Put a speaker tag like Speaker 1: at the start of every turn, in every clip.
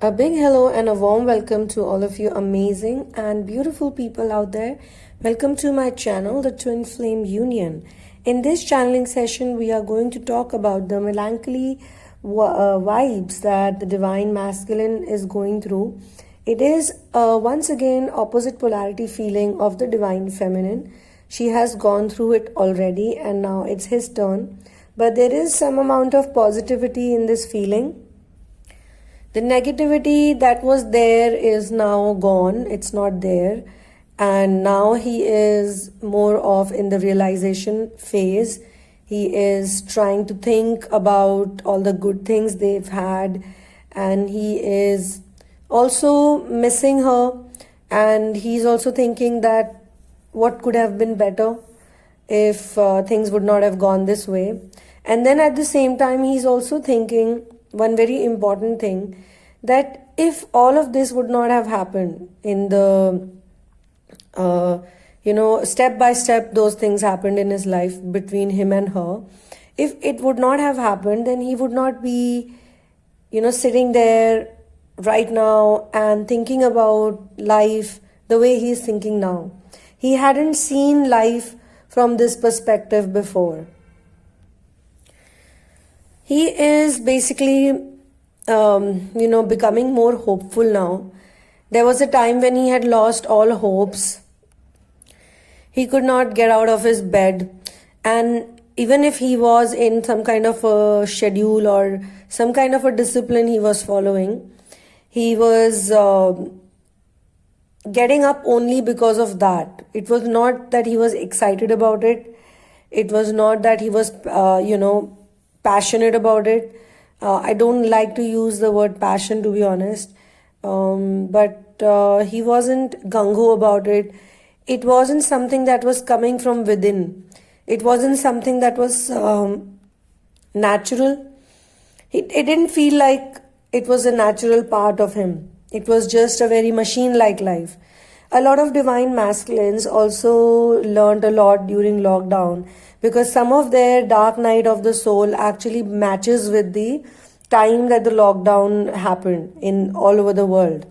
Speaker 1: A big hello and a warm welcome to all of you amazing and beautiful people out there. Welcome to my channel, the Twin Flame Union. In this channeling session, we are going to talk about the melancholy vibes that the Divine Masculine is going through. It is once again opposite polarity feeling of the Divine Feminine. She has gone through it already and now it's his turn. But there is some amount of positivity in this feeling. The negativity that was there is now gone, it's not there, and now he is more of in the realization phase. He is trying to think about all the good things they've had, and he is also missing her, and he's also thinking that what could have been better if things would not have gone this way. And then at the same time, he's also thinking one very important thing, that if all of this would not have happened in the step by step, those things happened in his life between him and her. If it would not have happened, then he would not be sitting there right now and thinking about life the way he's thinking now. He hadn't seen life from this perspective before. He is basically becoming more hopeful now. There was a time when he had lost all hopes. He could not get out of his bed, and even if he was in some kind of a schedule or some kind of a discipline he was following, he was getting up only because of that. It was not that he was excited about it. It was not that he was passionate about it. I don't like to use the word passion, to be honest, but he wasn't gung-ho about it. It wasn't something that was coming from within. It wasn't something that was natural. It didn't feel like it was a natural part of him. It was just a very machine-like life. A lot of divine masculines also learned a lot during lockdown, because some of their dark night of the soul actually matches with the time that the lockdown happened in all over the world.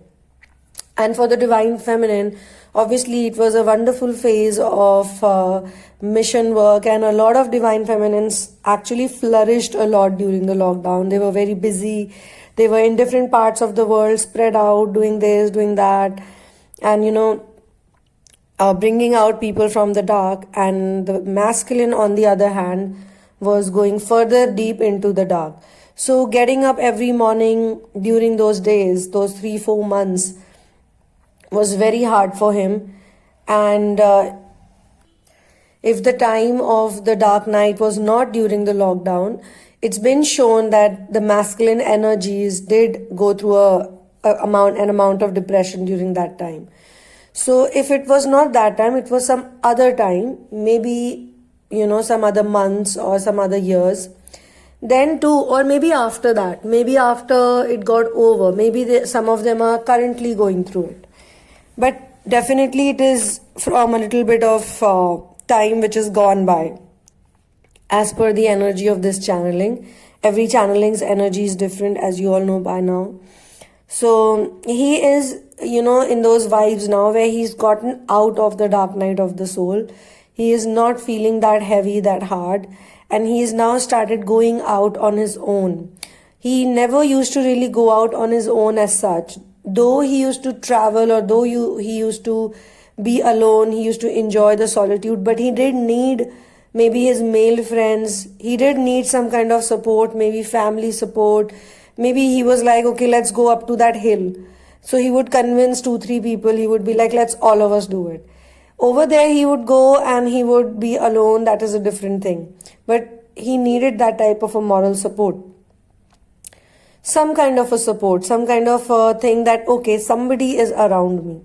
Speaker 1: And for the divine feminine, obviously it was a wonderful phase of mission work, and a lot of divine feminines actually flourished a lot during the lockdown. They were very busy. They were in different parts of the world, spread out, doing this, doing that, and bringing out people from the dark. And the masculine, on the other hand, was going further deep into the dark. So getting up every morning during those days, those 3-4 months, was very hard for him. And if the time of the dark night was not during the lockdown, it's been shown that the masculine energies did go through an amount of depression during that time. So if it was not that time, it was some other time, maybe some other months or some other years, then too, or maybe after that, maybe after it got over, maybe some of them are currently going through it. But definitely it is from a little bit of time which has gone by. As per the energy of this channeling, every channeling's energy is different, as you all know by now. So he is, in those vibes now where he's gotten out of the dark night of the soul. He is not feeling that heavy, that hard, and he is now started going out on his own. He never used to really go out on his own as such. Though he used to travel, or though he used to be alone, he used to enjoy the solitude, but he did need maybe his male friends. He did need some kind of support, maybe family support. Maybe he was like, okay, let's go up to that hill. So he would convince 2-3 people. He would be like, let's all of us do it. Over there, he would go and he would be alone. That is a different thing. But he needed that type of a moral support. Some kind of a support, some kind of a thing that, okay, somebody is around me.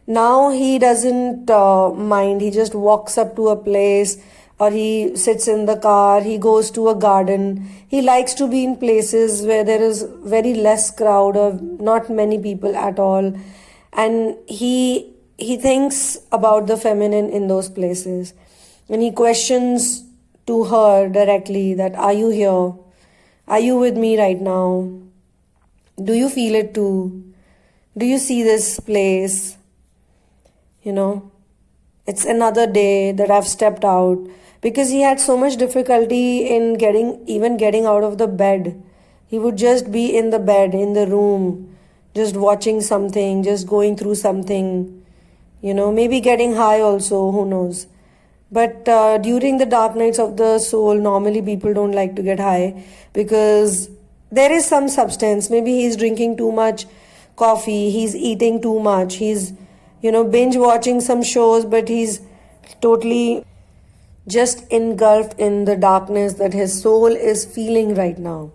Speaker 1: Now he doesn't mind. He just walks up to a place, or he sits in the car, he goes to a garden. He likes to be in places where there is very less crowd or not many people at all. And he thinks about the feminine in those places. And he questions to her directly that, are you here? Are you with me right now? Do you feel it too? Do you see this place? You know, it's another day that I've stepped out because he had so much difficulty in getting out of the bed. He would just be in the bed, in the room, just watching something, just going through something, maybe getting high also, who knows. But during the dark nights of the soul, normally people don't like to get high because there is some substance. Maybe he's drinking too much coffee, he's eating too much, he's, binge watching some shows, but he's totally just engulfed in the darkness that his soul is feeling right now.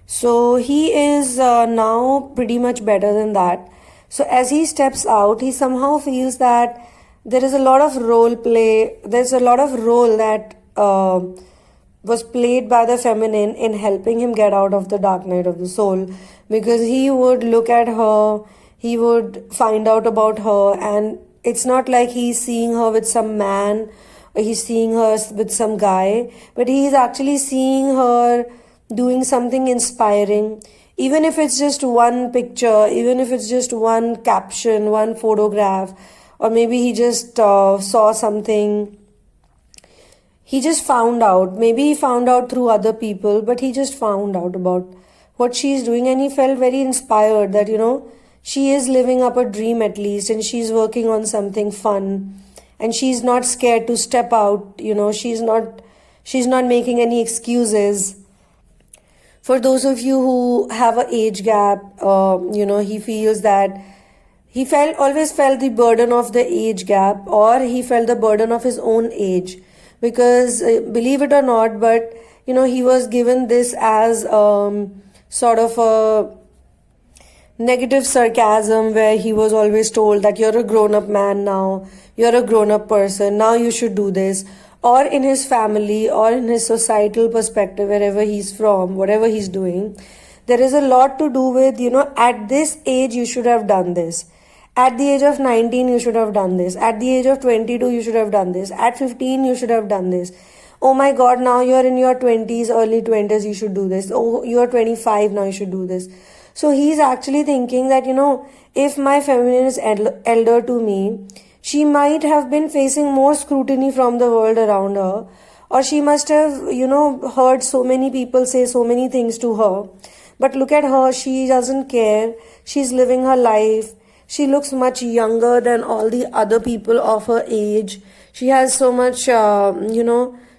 Speaker 1: So he is now pretty much better than that. So as he steps out, he somehow feels that there is a lot of role play, there's a lot of role that was played by the feminine in helping him get out of the dark night of the soul, because he would look at her, he would find out about her, and it's not like he's seeing her with some man or he's seeing her with some guy, but he's actually seeing her doing something inspiring. Even if it's just one picture, even if it's just one caption, one photograph, or maybe he just saw something. He just found out. Maybe he found out through other people, but he just found out about what she's doing, and he felt very inspired that, she is living up a dream at least, and she's working on something fun, and she's not scared to step out, she's not making any excuses. For those of you who have an age gap, he feels that he always felt the burden of the age gap, or he felt the burden of his own age, because believe it or not, but he was given this as sort of a negative sarcasm, where he was always told that you're a grown-up man now, you're a grown-up person, now you should do this. Or in his family, or in his societal perspective, wherever he's from, whatever he's doing, there is a lot to do with, at this age you should have done this. At the age of 19, you should have done this. At the age of 22, you should have done this. At 15, you should have done this. Oh my God, now you're in your 20s, early 20s, you should do this. Oh, you're 25, now you should do this. So he's actually thinking that, if my feminine is elder to me, she might have been facing more scrutiny from the world around her, or she must have, heard so many people say so many things to her. But look at her, she doesn't care. She's living her life. She looks much younger than all the other people of her age. She has so much,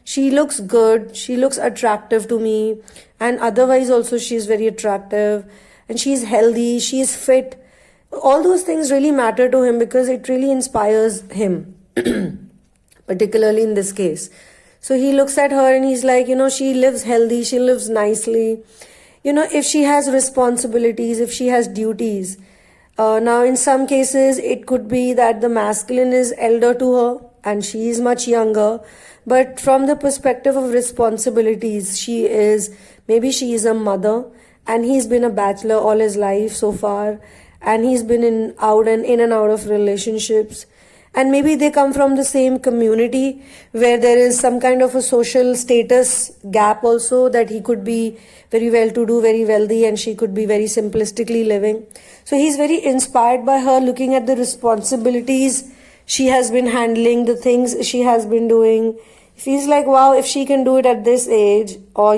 Speaker 1: she looks good. She looks attractive to me. And otherwise also she's very attractive. And she's healthy. She's fit. All those things really matter to him because it really inspires him. Particularly in this case. So he looks at her and he's like, she lives healthy. She lives nicely. If she has responsibilities, if she has duties. Now, in some cases, it could be that the masculine is elder to her and she is much younger. But from the perspective of responsibilities, maybe she is a mother and he's been a bachelor all his life so far. And he's been in and out of relationships. And maybe they come from the same community where there is some kind of a social status gap also, that he could be very well-to-do, very wealthy, and she could be very simplistically living. So he's very inspired by her, looking at the responsibilities she has been handling, the things she has been doing. He feels like, wow, if she can do it at this age, or,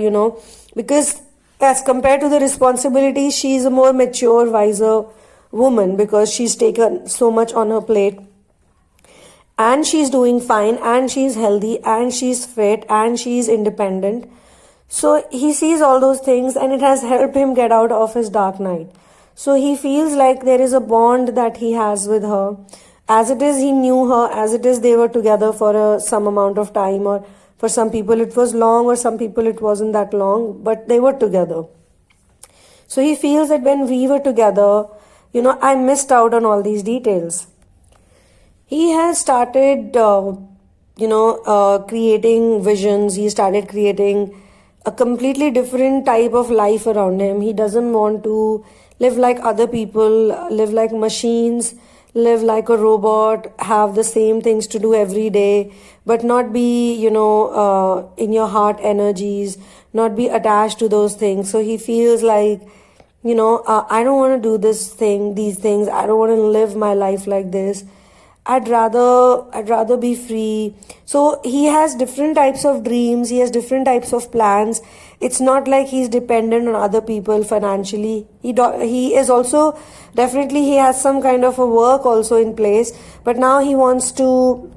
Speaker 1: because as compared to the responsibilities, she is a more mature, wiser woman because she's taken so much on her plate. And she's doing fine, and she's healthy, and she's fit, and she's independent. So he sees all those things, and it has helped him get out of his dark night. So he feels like there is a bond that he has with her. As it is, he knew her. As it is, they were together for some amount of time, or for some people it was long, or some people it wasn't that long, but they were together. So he feels that when we were together, I missed out on all these details. He has started, creating visions. He started creating a completely different type of life around him. He doesn't want to live like other people, live like machines, live like a robot, have the same things to do every day, but not be, in your heart energies, not be attached to those things. So he feels like, I don't want to do these things. I don't want to live my life like this. I'd rather be free. So he has different types of dreams. He has different types of plans. It's not like he's dependent on other people financially. He is also, definitely he has some kind of a work also in place, but now he wants to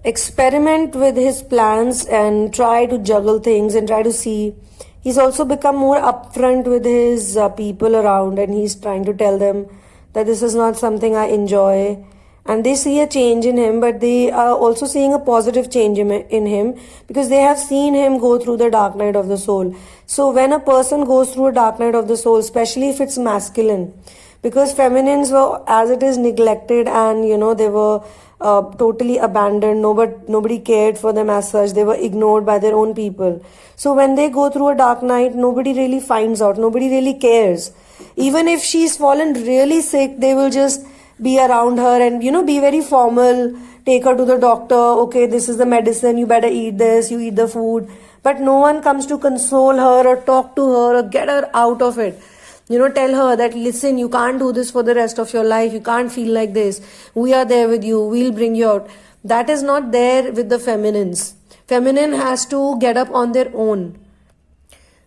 Speaker 1: experiment with his plans and try to juggle things and try to see. He's also become more upfront with his people around, and he's trying to tell them that this is not something I enjoy. And they see a change in him, but they are also seeing a positive change in him, because they have seen him go through the dark night of the soul. So when a person goes through a dark night of the soul, especially if it's masculine, because feminines were, as it is, neglected, and they were totally abandoned. Nobody cared for them as such. They were ignored by their own people. So when they go through a dark night, nobody really finds out. Nobody really cares. Even if she's fallen really sick, they will just be around her and be very formal, take her to the doctor. Okay, this is the medicine, you better eat this, you eat the food. But no one comes to console her or talk to her or get her out of it. Tell her that, listen, you can't do this for the rest of your life. You can't feel like this. We are there with you. We'll bring you out. That is not there with the feminines. Feminine has to get up on their own.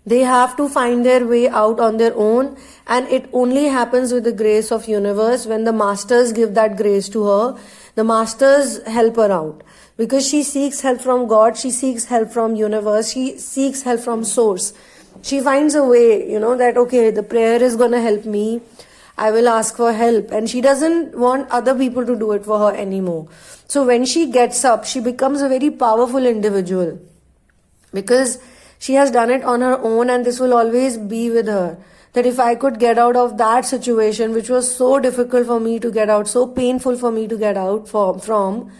Speaker 1: They have to find their way out on their own, and it only happens with the grace of universe. When the masters give that grace to her, the masters help her out, because she seeks help from God, she seeks help from universe, she seeks help from source. She finds a way, that okay, the prayer is going to help me. I will ask for help, and she doesn't want other people to do it for her anymore. So when she gets up, she becomes a very powerful individual, because she has done it on her own, and this will always be with her. That if I could get out of that situation, which was so difficult for me to get out, so painful for me to get out from,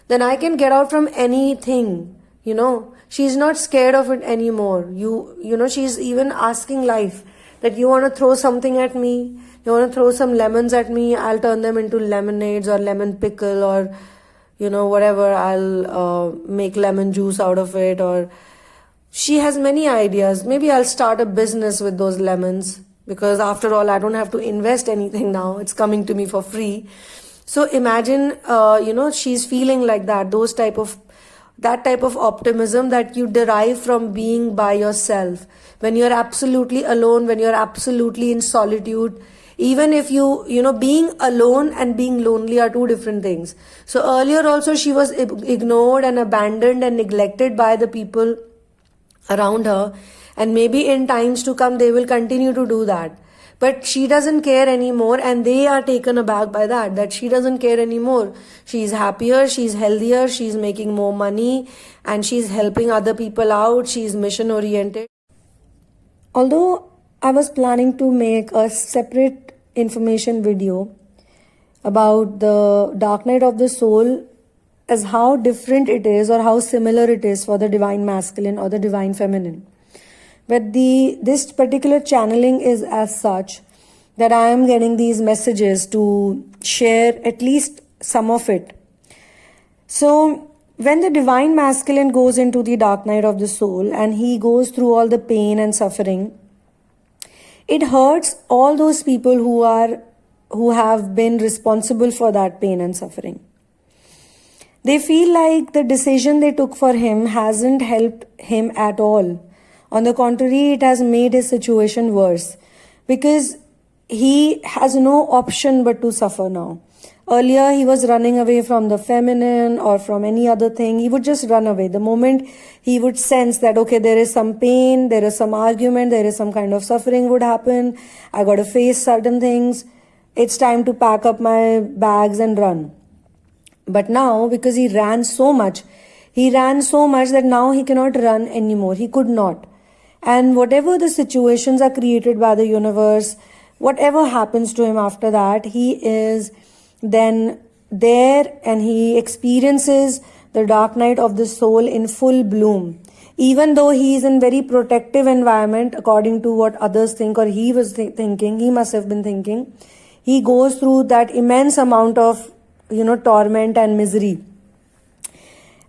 Speaker 1: then I can get out from anything. She's not scared of it anymore. She's even asking life that, you want to throw something at me? You want to throw some lemons at me? I'll turn them into lemonades or lemon pickle, or whatever. I'll make lemon juice out of it. Or she has many ideas. Maybe I'll start a business with those lemons, because after all, I don't have to invest anything now. It's coming to me for free. So imagine, she's feeling like that. That type of optimism that you derive from being by yourself. When you're absolutely alone, when you're absolutely in solitude, even if being alone and being lonely are two different things. So earlier also, she was ignored and abandoned and neglected by the people around her, and maybe in times to come they will continue to do that. But she doesn't care anymore, and they are taken aback by that she doesn't care anymore. She's happier, she's healthier, she's making more money, and she's helping other people out. She's mission oriented. Although I was planning to make a separate information video about the dark night of the soul, as how different it is or how similar it is for the divine masculine or the divine feminine. But this particular channeling is as such that I am getting these messages to share at least some of it. So when the divine masculine goes into the dark night of the soul and he goes through all the pain and suffering, it hurts all those people who have been responsible for that pain and suffering. They feel like the decision they took for him hasn't helped him at all. On the contrary, it has made his situation worse, because he has no option but to suffer now. Earlier, he was running away from the feminine or from any other thing. He would just run away. The moment he would sense that, okay, there is some pain, there is some argument, there is some kind of suffering would happen, I got to face certain things, it's time to pack up my bags and run. But now, because he ran so much that now he cannot run anymore. He could not. And whatever the situations are created by the universe, whatever happens to him after that, he is then there and he experiences the dark night of the soul in full bloom. Even though he is in very protective environment, according to what others think, or he was thinking, he must have been thinking, he goes through that immense amount of torment and misery.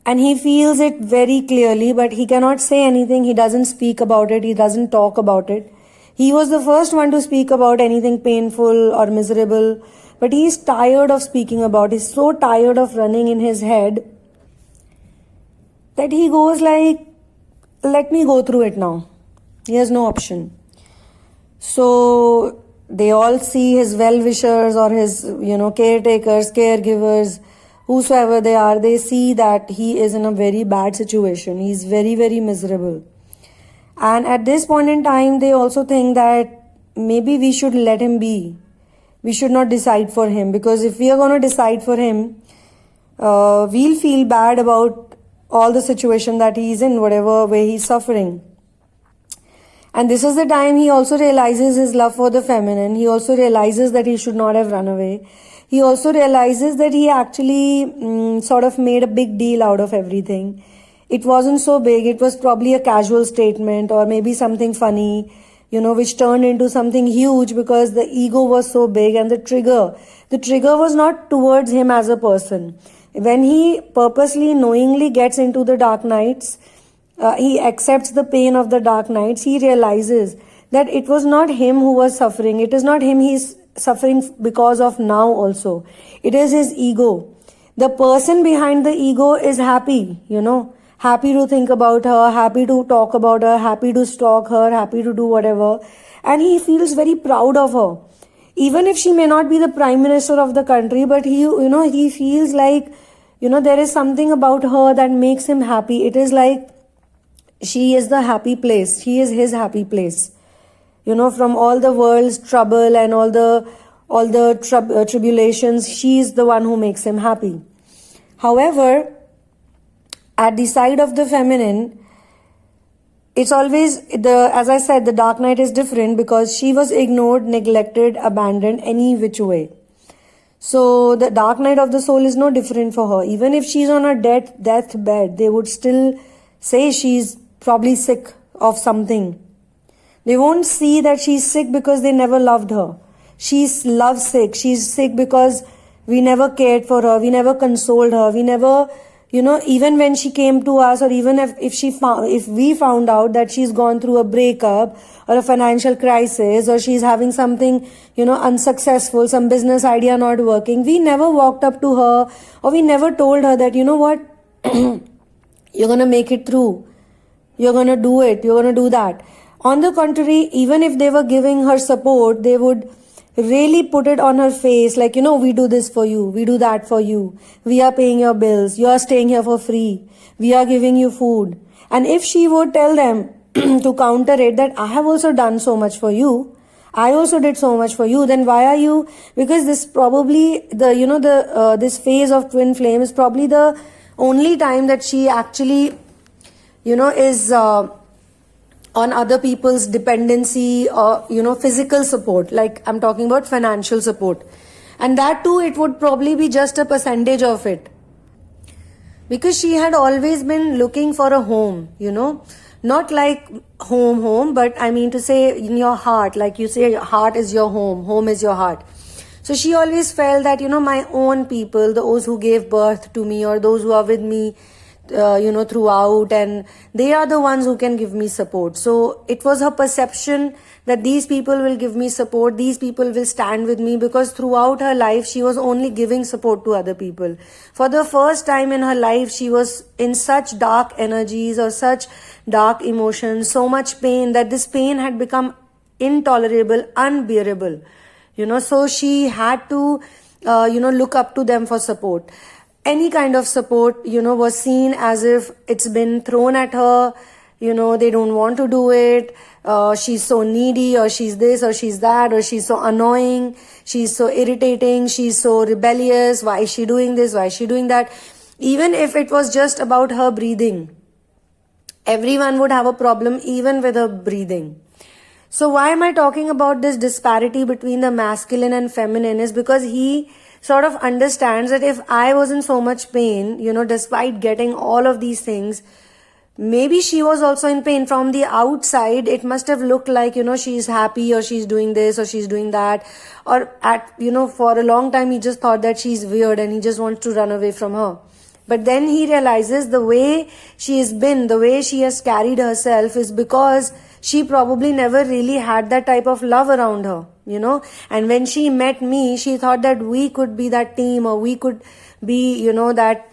Speaker 1: And he feels it very clearly, but he cannot say anything. He doesn't speak about it. He doesn't talk about it. He was the first one to speak about anything painful or miserable, but he's tired of speaking about. He's so tired of running in his head that he goes like, let me go through it now. He has no option. So they all see his well-wishers or his, caretakers, caregivers, whosoever they are, they see that he is in a very bad situation. He's very, very miserable. And at this point in time, they also think that maybe we should let him be. We should not decide for him, because if we are going to decide for him, we'll feel bad about all the situation that he's in, whatever way he's suffering. And this is the time he also realizes his love for the feminine. He also realizes that he should not have run away. He also realizes that he actually sort of made a big deal out of everything. It wasn't so big. It was probably a casual statement or maybe something funny, which turned into something huge because the ego was so big, and the trigger was not towards him as a person. When he purposely, knowingly gets into the dark nights, he accepts the pain of the dark nights, he realizes that it was not him who was suffering. It is not him he's suffering because of now also. It is his ego. The person behind the ego is happy, happy to think about her, happy to talk about her, happy to stalk her, happy to do whatever. And he feels very proud of her. Even if she may not be the prime minister of the country, but he feels like, there is something about her that makes him happy. It is like she is the happy place. He is his happy place. From all the world's trouble and all the tribulations, she is the one who makes him happy. However, at the side of the feminine, it's always as I said, the dark night is different because she was ignored, neglected, abandoned, any which way. So the dark night of the soul is no different for her. Even if she's on her deathbed, they would still say she's probably sick of something. They won't see that she's sick because they never loved her. She's love sick. She's sick because we never cared for her. We never consoled her. We never, even when she came to us, or even if we found out that she's gone through a breakup or a financial crisis, or she's having something, unsuccessful, some business idea not working, we never walked up to her, or we never told her that, what, you're going to make it through. You're going to do it. You're going to do that. On the contrary, even if they were giving her support, they would really put it on her face like, we do this for you. We do that for you. We are paying your bills. You are staying here for free. We are giving you food. And if she would tell them to counter it that I have also done so much for you, I also did so much for you, then why are you? Because this probably this phase of twin flame is probably the only time that she actually is on other people's dependency or, physical support. Like I'm talking about financial support. And that too, it would probably be just a percentage of it. Because she had always been looking for a home, not like home, but I mean to say in your heart, like you say, your heart is your home is your heart. So she always felt that, my own people, those who gave birth to me or those who are with me, throughout, and they are the ones who can give me support. So it was her perception that these people will give me support, these people will stand with me, because throughout her life she was only giving support to other people. For the first time in her life, she was in such dark energies or such dark emotions, so much pain, that this pain had become intolerable, unbearable. So she had to look up to them for support. Any kind of support, was seen as if it's been thrown at her, they don't want to do it, she's so needy, or she's this, or she's that, or she's so annoying, she's so irritating, she's so rebellious, why is she doing this, why is she doing that? Even if it was just about her breathing, everyone would have a problem even with her breathing. So why am I talking about this disparity between the masculine and feminine is because he sort of understands that if I was in so much pain, despite getting all of these things, maybe she was also in pain. From the outside, it must have looked like, she's happy, or she's doing this, or she's doing that. Or for a long time, he just thought that she's weird and he just wants to run away from her. But then he realizes the way she has been, the way she has carried herself is because she probably never really had that type of love around her, you know. And when she met me, she thought that we could be that team, or we could be, you know, that,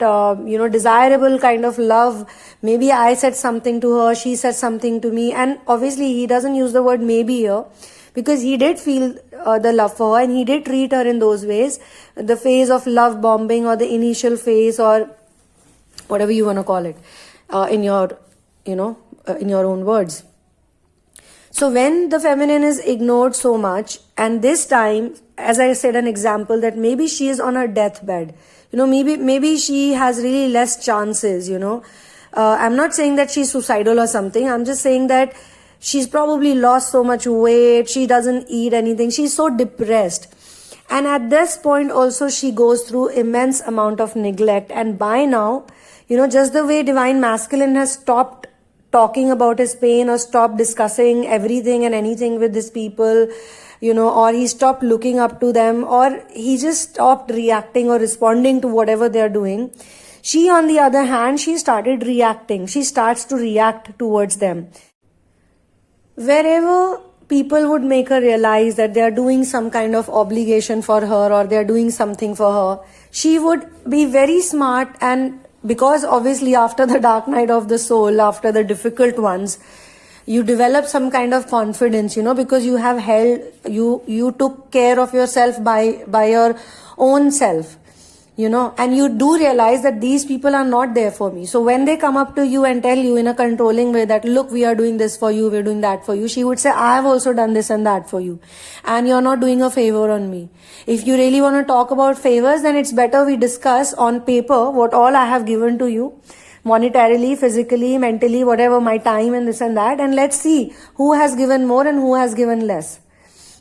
Speaker 1: desirable kind of love. Maybe I said something to her, she said something to me. And obviously he doesn't use the word maybe here, because he did feel the love for her, and he did treat her in those ways, the phase of love bombing, or the initial phase, or whatever you want to call it, in your, in your own words. So when the feminine is ignored so much, and this time, as I said, an example that maybe she is on her deathbed, maybe she has really less chances, I'm not saying that she's suicidal or something. I'm just saying that she's probably lost so much weight, she doesn't eat anything, she's so depressed. And at this point also she goes through immense amount of neglect. And by now, just the way Divine Masculine has stopped talking about his pain, or stopped discussing everything and anything with these people, or he stopped looking up to them, or he just stopped reacting or responding to whatever they're doing. She, on the other hand, she started reacting. She starts to react towards them. Wherever people would make her realize that they are doing some kind of obligation for her, or they are doing something for her, she would be very smart. And because obviously after the dark night of the soul, after the difficult ones, you develop some kind of confidence, because you have you took care of yourself by your own self, and you do realize that these people are not there for me. So when they come up to you and tell you in a controlling way that, look, we are doing this for you, we're doing that for you, she would say, I have also done this and that for you, and you're not doing a favor on me. If you really want to talk about favors, then it's better we discuss on paper what all I have given to you, monetarily, physically, mentally, whatever, my time and this and that, and let's see who has given more and who has given less.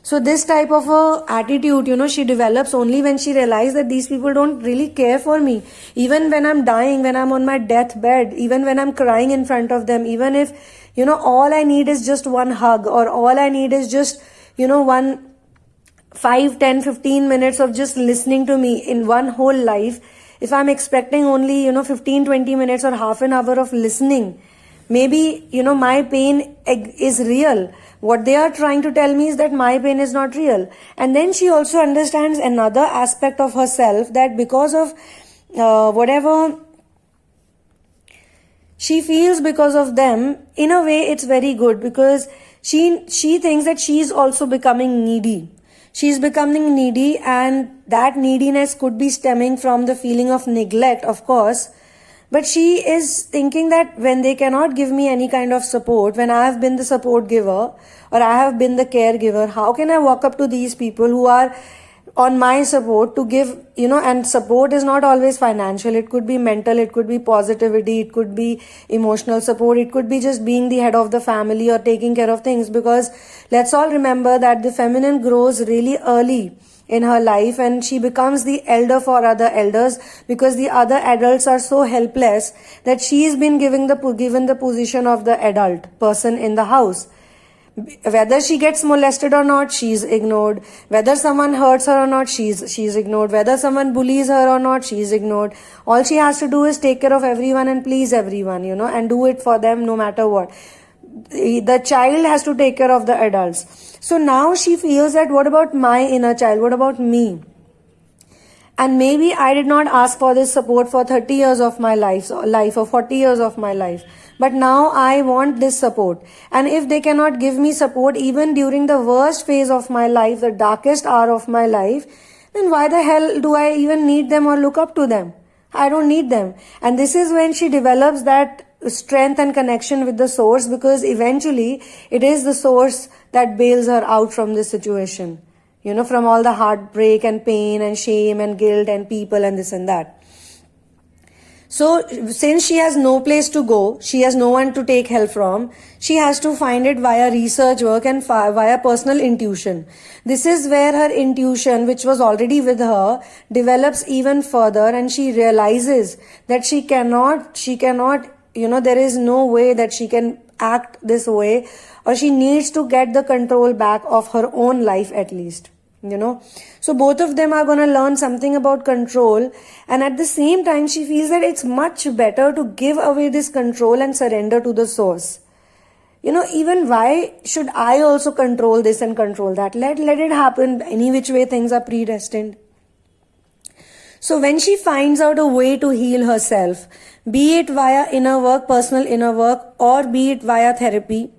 Speaker 1: So this type of a attitude, she develops only when she realizes that these people don't really care for me. Even when I'm dying, when I'm on my deathbed, even when I'm crying in front of them, even if, all I need is just one hug, or all I need is just, 5, 10, 15 minutes of just listening to me in one whole life. If I'm expecting only, 15, 20 minutes or half an hour of listening, maybe, my pain is real. What they are trying to tell me is that my pain is not real. And then she also understands another aspect of herself, that because of whatever she feels because of them, in a way it's very good, because she thinks that she's also becoming needy. She's becoming needy, and that neediness could be stemming from the feeling of neglect, of course. But she is thinking that when they cannot give me any kind of support, when I have been the support giver, or I have been the caregiver, how can I walk up to these people who are on my support to give, and support is not always financial. It could be mental, it could be positivity, it could be emotional support, it could be just being the head of the family or taking care of things. Because let's all remember that the feminine grows really early in her life, and she becomes the elder for other elders, because the other adults are so helpless that she's been given the position of the adult person in the house. Whether she gets molested or not, she's ignored. Whether someone hurts her or not, she's ignored. Whether someone bullies her or not, she's ignored. All she has to do is take care of everyone and please everyone, and do it for them no matter what. The child has to take care of the adults. So now she feels that, what about my inner child? What about me? And maybe I did not ask for this support for 30 years of my life or 40 years of my life. But now I want this support. And if they cannot give me support even during the worst phase of my life, the darkest hour of my life, then why the hell do I even need them or look up to them? I don't need them. And this is when she develops that strength and connection with the source, because eventually it is the source that bails her out from this situation, from all the heartbreak and pain and shame and guilt and people and this and that. So since she has no place to go, she has no one to take help from, she has to find it via research work and via personal intuition. This is where her intuition, which was already with her, develops even further, and she realizes that she cannot, there is no way that she can act this way, or she needs to get the control back of her own life at least. So both of them are going to learn something about control, and at the same time she feels that it's much better to give away this control and surrender to the source. Even why should I also control this and control that? Let it happen any which way. Things are predestined. So when she finds out a way to heal herself, be it via inner work, personal inner work, or be it via therapy,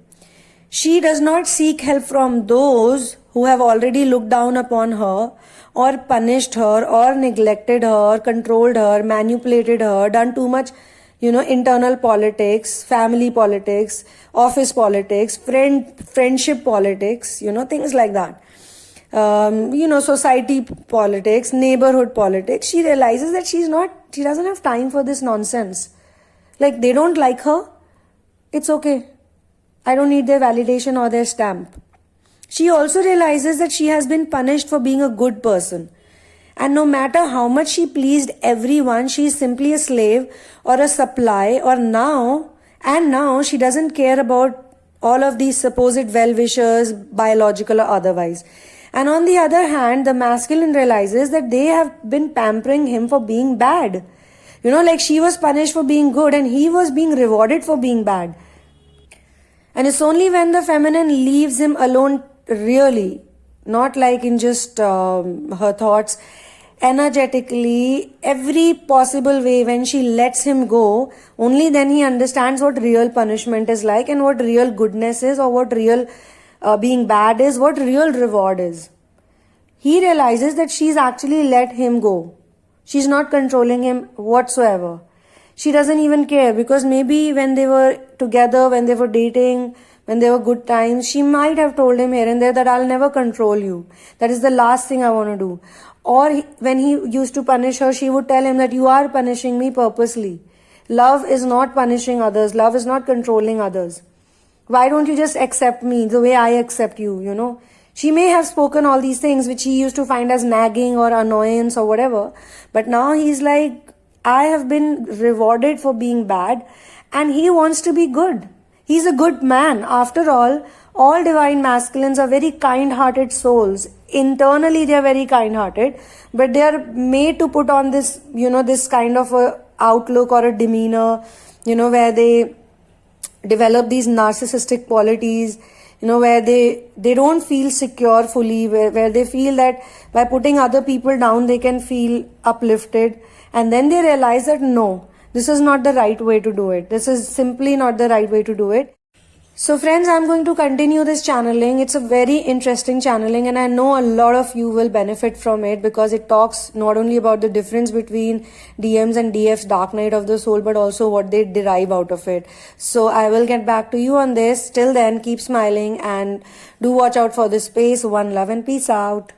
Speaker 1: she does not seek help from those who have already looked down upon her or punished her or neglected her, controlled her, manipulated her, done too much, internal politics, family politics, office politics, friendship politics, things like that. Society politics, neighborhood politics. She realizes that she doesn't have time for this nonsense. Like, they don't like her. It's okay. I don't need their validation or their stamp. She also realizes that she has been punished for being a good person. And no matter how much she pleased everyone, she is simply a slave or a supply, now she doesn't care about all of these supposed well-wishers, biological or otherwise. And on the other hand, the masculine realizes that they have been pampering him for being bad. Like she was punished for being good and he was being rewarded for being bad. And it's only when the feminine leaves him alone, really, not like in just her thoughts, energetically, every possible way, when she lets him go, only then he understands what real punishment is like and what real goodness is, or what real being bad is, what real reward is. He realizes that she's actually let him go. She's not controlling him whatsoever. She doesn't even care, because maybe when they were together, when they were dating, when they were good times, she might have told him here and there that I'll never control you. That is the last thing I want to do. Or when he used to punish her, she would tell him that you are punishing me purposely. Love is not punishing others. Love is not controlling others. Why don't you just accept me the way I accept you, She may have spoken all these things which he used to find as nagging or annoyance or whatever. But now he's like, I have been rewarded for being bad, and he wants to be good. He's a good man. After all divine masculines are very kind-hearted souls. Internally, they are very kind-hearted, but they are made to put on this, this kind of a outlook or a demeanor, where they develop these narcissistic qualities, where they don't feel secure fully, where they feel that by putting other people down, they can feel uplifted. And then they realize that no, this is not the right way to do it. This is simply not the right way to do it. So friends, I'm going to continue this channeling. It's a very interesting channeling, and I know a lot of you will benefit from it, because it talks not only about the difference between DMs and DFs, Dark Night of the Soul, but also what they derive out of it. So I will get back to you on this. Till then, keep smiling and do watch out for this space. One love and peace out.